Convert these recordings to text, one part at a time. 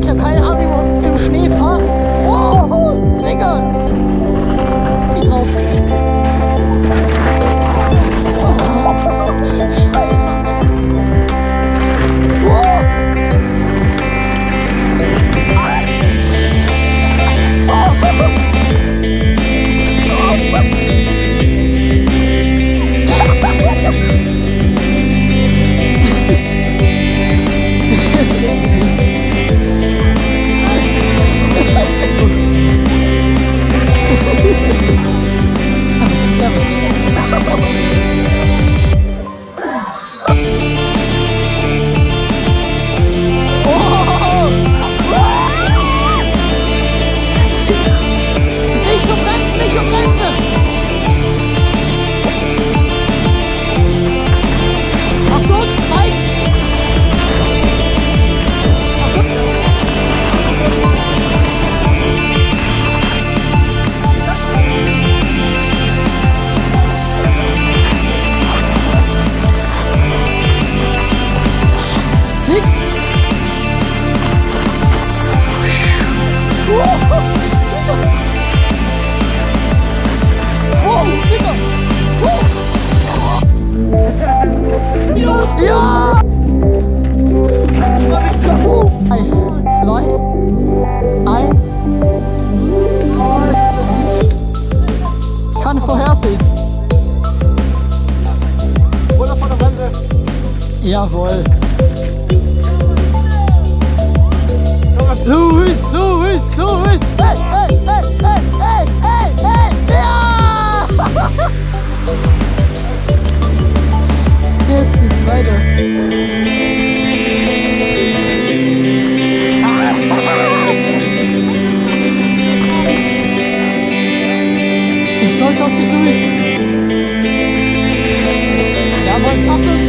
Ich habe keine Ahnung, wie man im Schnee fahren. Oh, Digga! Geh drauf. Scheiße. Ja! 3, 2, 1. Ich kann vorhersehen. Oder von der Bremse. Jawohl. Louis! Hey, hey, hey, hey, hey, hey, hey! Ja! Jetzt die zweite. Ich bin stolz auf dich, Louis. Jawohl, Kaffee.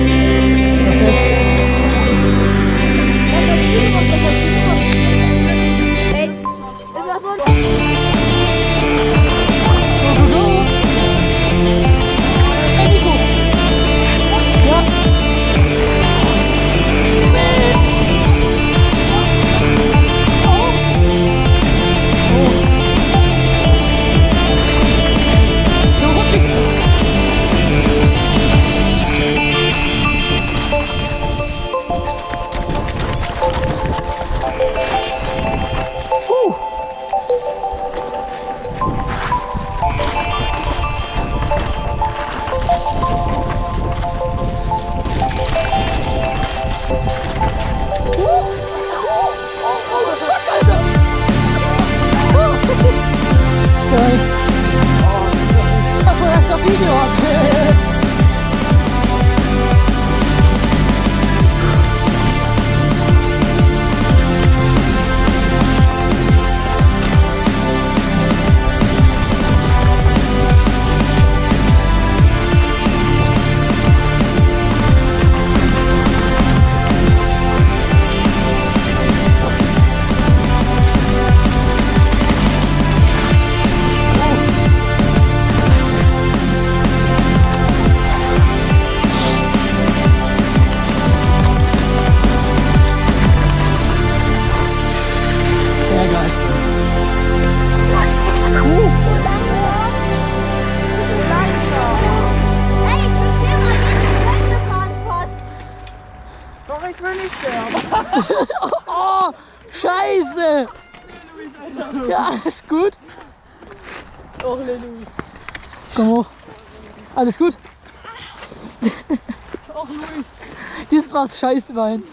Das war so ein... Hey, Nico. Ja. Ich will nicht sterben. Oh, Scheiße! Ja, alles gut? Och, Louis. Komm hoch. Alles gut? Och, Louis. Das war's Scheißwein.